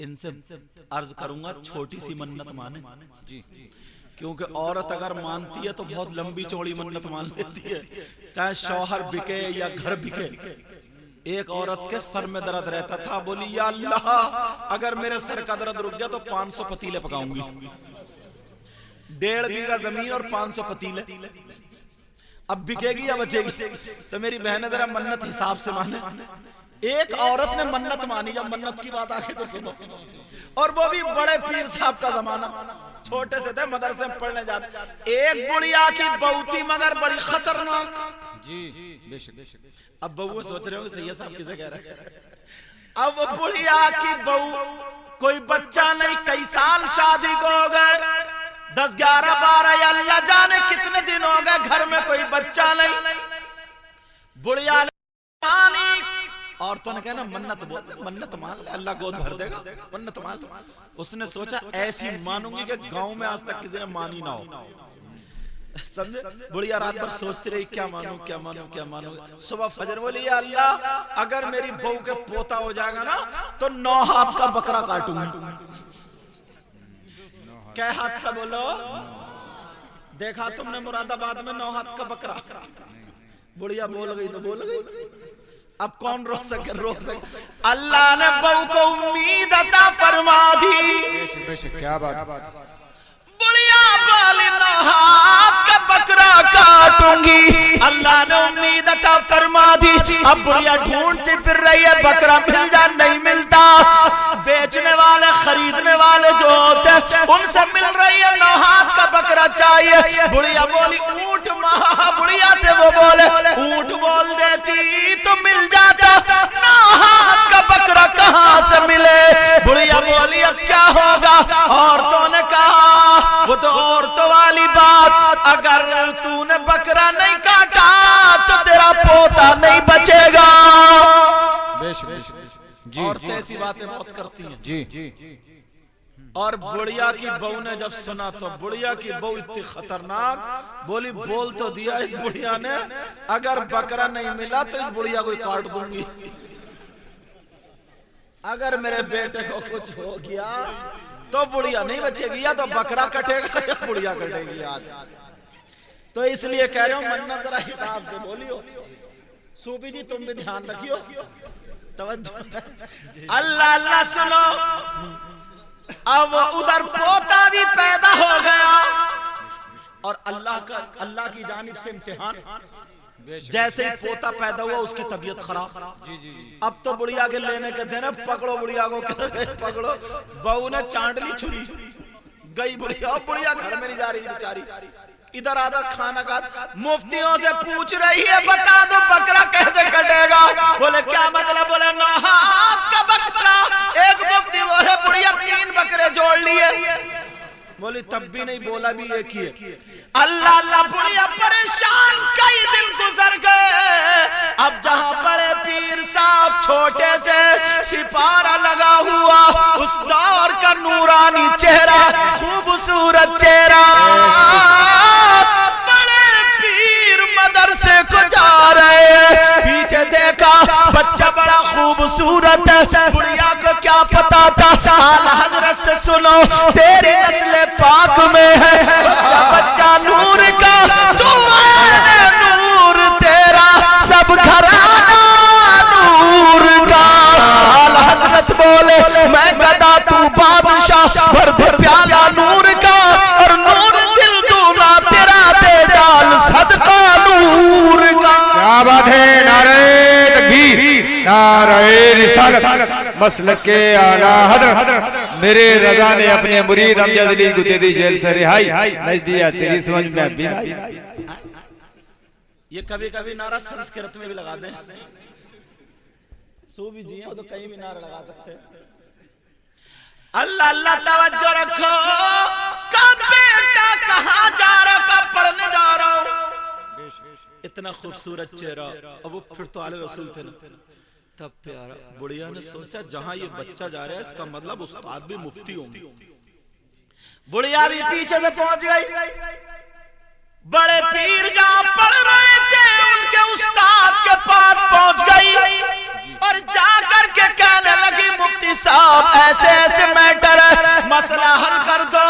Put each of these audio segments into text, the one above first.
इनसे अर्ज करूंगा छोटी सी मन्नत माने जी, क्योंकि औरत अगर मानती है तो बहुत लंबी चौड़ी मन्नत मान लेती है, चाहे शौहर बिके या घर बिके। एक औरत के सर में दर्द रहता था, बोली या अल्लाह अगर मेरे सर का दर्द रुक गया तो 500 पतीले पकाऊंगी। 1.5 बीघा जमीन और 500 पतीले, अब बिकेगी या बचेगी? तो मेरी बहन जरा मन्नत हिसाब से माने। एक औरत ने मन्नत मानी, जब मन्नत की बात आके तो सुनो, और वो भी बड़े पीर साहब का जमाना, छोटे से थे, मदरसे में पढ़ने जाते। एक बुढ़िया की बहू थी मगर बड़ी खतरनाक जी, बेशक। अब बहू सोच रहे हो सैयद साहब किसे कह रहे हैं। अब बुढ़िया की बहू, कोई बच्चा नहीं, कई साल शादी को हो गए, 10, 11, 12 या अल्लाह जाने कितने दिन हो गए, घर में कोई बच्चा नहीं। बुढ़िया ने औरतों ने कहना मन्नत बोल, मन्नत मान ले अल्लाह गोद भर देगा, मन्नत मान ले। उसने सोचा ऐसी मानूंगी कि गांव में आज तक किसी ने मानी ना हो, समझे। बुढ़िया रात भर सोचती रही क्या मानूं क्या मानूं क्या मानूं। सुबह फजर बोली या अल्लाह अगर मेरी बहू के पोता हो जाएगा ना तो 9 हाथ का बकरा काटूंगी। क्या हाथ का बोलो? देखा तुमने मुरादाबाद में 9 हाथ का बकरा? बुढ़िया बोल गई तो बोल गई, अब कौन रोक सके? रोक सके? अल्लाह ने बहू को उम्मीद अता फरमा दी। बेशक क्या बात। बुढ़िया बोली 9 हाथ का बकरा काटूंगी। अल्लाह ने उम्मीद अता फरमा दी। अब बुढ़िया ढूंढती फिर रही है, बकरा मिल जा, नहीं मिलता। बेचने वाले खरीदने वाले जो होते उनसे मिल रही है 9 हाथ का बकरा चाहिए। बुढ़िया बोली ऊंट मां, बुढ़िया से वो बोले ऊंट बोल देती तो मिल जाता, 9 हाथ का बकरा कहां से मिले? बुढ़िया बोली अब क्या होगा? औरतों ने कहा वो तो औरतों वाली बात, अगर तूने बकरा नहीं काटा तो तेरा पोता नहीं बचेगा। औरतें ऐसी बातें बहुत करती हैं जी। और बुढ़िया की बहू ने जब सुना तो बुढ़िया की बहू इतनी खतरनाक, बोली बोल तो दिया इस बुढ़िया ने, अगर बकरा नहीं मिला तो इस बुढ़िया को काट दूंगी। अगर मेरे बेटे को कुछ हो गया तो बुढ़िया नहीं बचेगी, या तो बकरा कटेगा या बुढ़िया कटेगी आज। तो इसलिए कह रहे हो मन्नत जरा हिसाब से बोलियो। सूबी जी तुम भी ध्यान रखियो, तवज्जो। अल्लाह अल्लाह सुनो। अब उधर पोता भी पैदा हो गया और अल्लाह की जानिब से इम्तिहान। जैसे ही पोता पैदा हुआ उसकी तबीयत खराब जी। अब तो बुढ़िया के लेने के दिन पकड़ो बुढ़िया को, पकड़ो। बहू ने चांद ली छुरी, गई बुढ़िया। बुढ़िया घर में नहीं जा रही बेचारी, इधर आधर खाना खा। मुफ्तियों से पूछ रही है बता दो बकरा कैसे कटेगा? बोले क्या मतलब? बोले 9 हाथ का बकरा। एक मुफ्ती बोले बुढ़िया 3 बकरे जोड़ लिए। बोली तब भी नहीं, बोला भी एक ही है। अल्लाह अल्लाह, बुढ़िया परेशान, कई दिन गुजर गए। अब जहां बड़े पीर साहब छोटे से सिपारा लगा हुआ, उस दौर का नूरानी चेहरा, खूबसूरत चेहरा, बड़े पीर मदरसे को जा रहे, पीछे देखा बच्चा बड़ा खूबसूरत है। बुढ़िया को क्या पता था? आला हजरत से सुनो तेरी नस्ल पाक में है बच्चा नूर का, तू है नूर तेरा, सब घराना नूर का। आला हजरत बोले मैं गदा तू बादशाह, भर दे प्याला नूर का, और नूर दिल दूना तेरा दे डाल सदका नूर का। क्या बात है। नारे तकबीर, नारे रिसालत, मसलक के आला हजरत। मेरे रजा ने अपने मुरीद अमजद अली को दे दी जेल से रिहाई, नहीं दिया तेरी समझ में अभी नहीं। ये कभी कभी नारा संस्कृत में भी लगा दें, सूफी जी हैं वो तो कहीं भी नारा लगा सकते हैं। अल्लाह अल्लाह, तवज्जो रखो। कब बेटा कहाँ जा रहा, कब पढ़ने जा रहा हूँ। इतना खूबसूरत चेहरा, अब वो फिर तो आले रसूल थे ना, तब प्यारा। बुढ़िया ने सोचा जहां ये बच्चा जा रहा है इसका मतलब उस्ताद भी मुफ्ती होंगे। बुढ़िया भी पीछे से पहुंच गई। बड़े पीर जहां पढ़ रहे थे उनके उस्ताद के पास पहुंच गई और जाकर के कहने लगी मुफ्ती साहब ऐसे ऐसे मैटर मसला हल कर दो।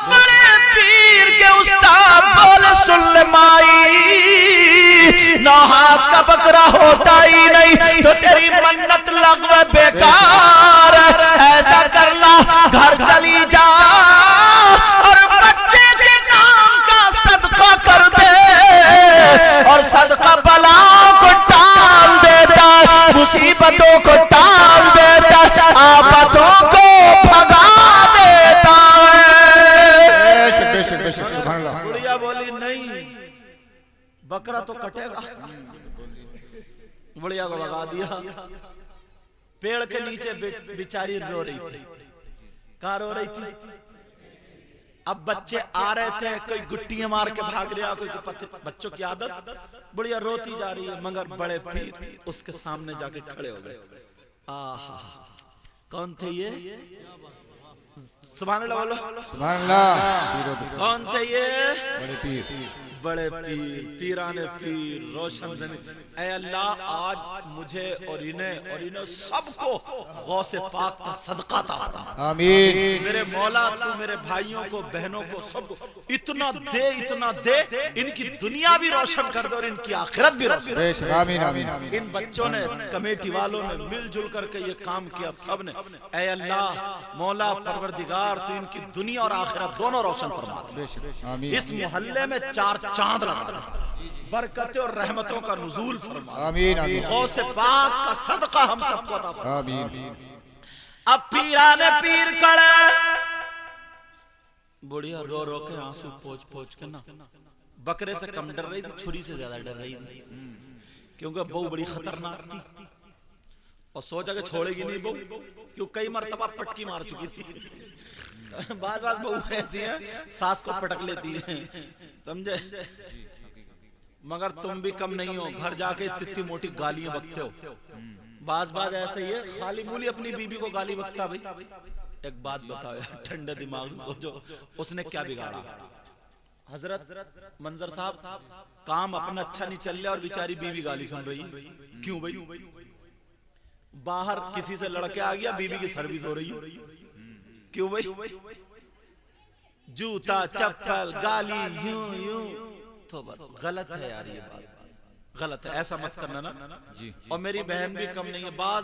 बड़े पीर के उस्ताद बोले सुन ले माई, 9 हाथ का बकरा होता ही नहीं तो तेरी मन्नत लगवे बेकार। ऐसा करना घर चली जा और बच्चे के नाम का सदका कर दे, और सदका बलाओं को टाल देता, मुसीबतों को टाल देता, आफतों को भगा देता है। बुढ़िया बोली नहीं, बकरा तो कटेगा। बुढ़िया को भगा दिया। पेड़ के नीचे बेचारी रो रही थी। कहाँ रो रही थी? अब बच्चे आ रहे थे, कोई गुट्टियां मार के भाग रहा, कोई बच्चों की आदत। बुढ़िया रोती जा रही है, मगर बड़े पीर उसके सामने जाके खड़े हो गए। आहा, कौन थे ये? सुभान अल्लाह बोलो। सुभान अल्लाह। कौन थे ये? बड़े पीर, बड़े पीर, पीराने पीर, रोशन जमीन। ऐ अल्लाह आज मुझे और इन्हें सबको गौसे पाक का सदका ता फरमा। आमीन। मेरे मौला तू मेरे भाइयों को, बहनों को, सबको इतना दे, इनकी दुनिया भी रोशन कर दे और इनकी आखिरत भी रोशन। आमीन आमीन। इन बच्चों ने, कमेटी वालों ने मिलजुल करके ये काम किया, सब ने। ऐ अल्लाह मौला परवरदिगार तू इनकी दुनिया और आखिरत दोनों रोशन फरमा दे। इस मोहल्ले में 4 चांद लगा दे, बरकतें और रहमतों का नुज़ूल फरमा। आमीन आमीन। गौसे पाक का सदका हम सबको अता फरमा। आमीन। अब पीराने पीर कड़े, बुढ़िया रो रो के आंसू पोंछ के ना बकरे से कम डर रही थी, छुरी से ज्यादा डर रही थी, क्योंकि बहू बड़ी खतरनाक थी और सोचा के छोड़ेगी नहीं बहू, क्यों कई मरतबा पटकी मार चुकी थी। बात बहू ऐसी है, सास को पटक लेती है, समझे। मगर तुम भी कम नहीं हो, घर जाके इतनी मोटी गालियां बकते हो। बाज ऐसे ही है, खाली मूली अपनी बीबी को गाली बकता। भाई एक बात बताओ यार, ठंडे दिमाग से सोचो, उसने क्या बिगाड़ा? हजरत मंजर साहब, काम अपना अच्छा नहीं चल रहा और बेचारी बीवी गाली सुन रही। क्यों भाई? बाहर किसी से लड़के आ गया, बीवी की सर्विस हो रही है। क्यों भाई? जूता चप्पल गाली यूं तो गलत है यार, ये बात गलत है, ऐसा मत करना ना जी। और मेरी बहन भी कम नहीं है, बाज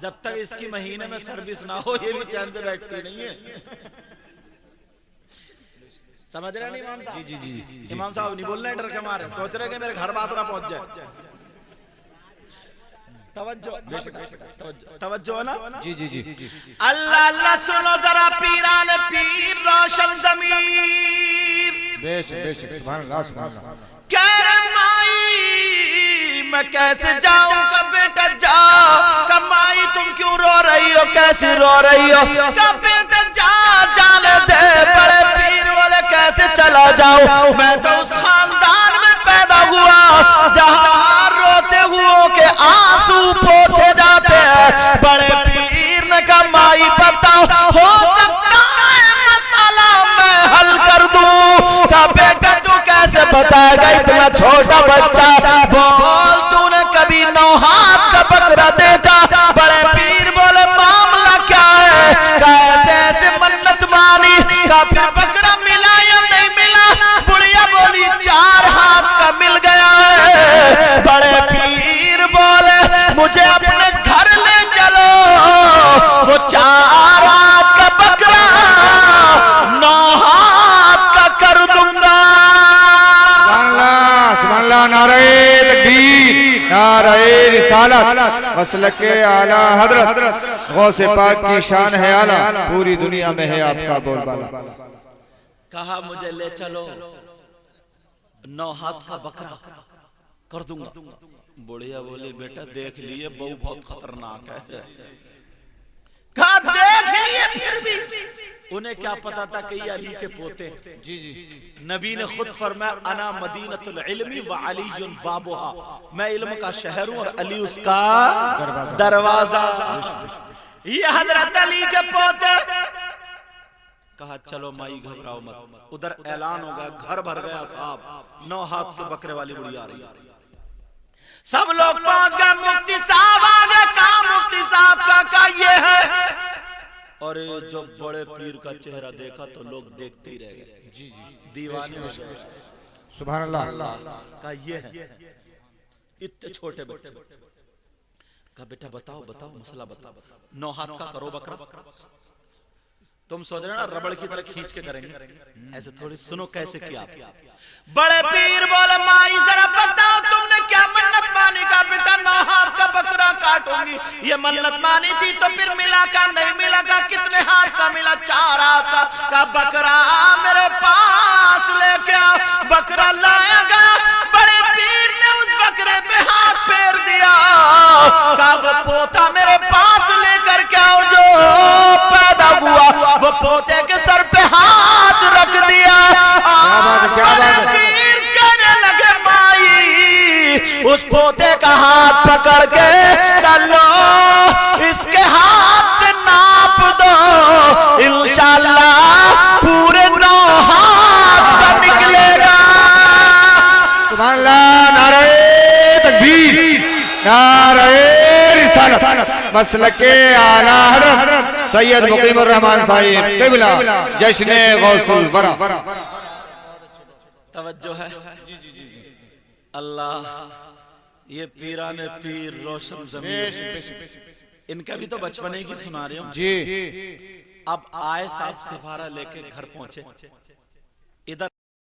जब तक इसकी महीने में सर्विस ना हो ये भी चैन से बैठती नहीं है। समझ रहे नहीं इमाम साहब? जी। इमाम साहब नहीं बोल रहे डर के मारे, सोच रहे कि मेरे घर बात ना पहुंच जाए। तवज्जो है ना? जी। अल्लाह अल्लाह सुनो जरा, पीराने पीर रोशन ज़मीर। बेशक सुभान अल्लाह सुभान अल्लाह। कह रहे माई मैं कैसे जाऊं? का बेटा जा। का माई तुम क्यों रो रही हो? कैसे रो रही हो? का बेटा जा, जाने दे। बड़े पीर बोले कैसे चला जाऊं? मैं तो उस खानदान में पैदा हुआ जहां रोते हुओं के आंसू पोंछे जाते हैं। बड़े पीर ने कहा माई बताओ, हो सकता है मसला मैं हल कर दूं। का बेटा तू कैसे बताएगा, इतना छोटा बच्चा? बोल तूने कभी 9 हाथ का बकरा देखा? बड़े पीर बोले मामला क्या है? का ऐसे मन्नत मानी, का फिर बकरा मिला या नहीं मिला? बुढ़िया बोली 4 हाथ का मिल गया है। बड़े पीर बोले मुझे अपने घर ले चलो, वो 4 हाथ का बकरा 9 हाथ का कर दूंगा। सुभान अल्लाह। नारे तकबीर, नारे रिसालत, मसलके आला हजरत, गौसे पाक की शान है आला, पूरी दुनिया में है आपका बोलबाला। कहा मुझे ले चलो, 9 हाथ का बकरा कर दूंगा। बुढ़िया बोले बेटा देख लिए बहू बहुत खतरनाक है। कहा देख लिए, फिर भी उन्हें क्या पता था कि ये अली के पोते। जी नबी ने खुद फरमाया अना मदीनतुल इल्मी व अलीयुन बाबुहा, मैं इल्म का शहर हूं और अली उसका दरवाजा। ये हजरत अली के पोते। कहा चलो माई घबराओ मत। उधर ऐलान हो गया, घर भर गया साहब, 9 हाथ के बकरे वाली बुढ़िया आ रही। सब लोग पहुंच गए, मुफ्ती साहब आ गए। कहा मुफ्ती साहब का ये है। और जो बड़े पीर का चेहरा देखा तो लोग देखते ही रह गए। जी जी, दीवाने हो गए। सुभान अल्लाह। का ये है, इतने छोटे बच्चे। का बेटा बताओ बताओ मसला बताओ। 9 हाथ का करो बकरा। तुम सोच रहे ना रबड़ की तरह खींच के करेंगे, ऐसे थोड़ी। सुनो कैसे किया। बड़े पीर बोले माई जरा बताओ तुमने क्या मन्नत मानी। का बेटा 9 हाथ का बकरा काटूंगी। ये मन्नत मानी थी तो फिर मिला का नहीं मिला का। कितने हाथ का मिला? 4 हाथ का बकरा मेरे पास लेके आओ। बकरा लाया गया। बड़े पीर ने उस बकरे पे हाथ फेर दिया। का वो पोता मेरे पास लेकर के आओ जो पैदा हुआ। वो पोते के सर पे हाथ रख दिया। क्या बात है, क्या बात है। पीर कहने लगे माई उस पोते का हाथ पकड़ के लो, इसके हाथ से नाप दो। इंशाअल्लाह पूरे 9 हाथ का निकलेगा। सुभान अल्लाह। नारे तकबीर, नारे रिसालत। मसलके आला हज़रत सैयद मुकीमुर रहमान साहिब क़िबला जश्न गौसुल वरा। तवज्जो है। जी जी जी अल्लाह, ये पीराने पीर रोशन ज़मीर, इनका भी तो बचपने की सुना रही हूँ जी। अब आए साहब सिफारा लेके घर पहुंचे।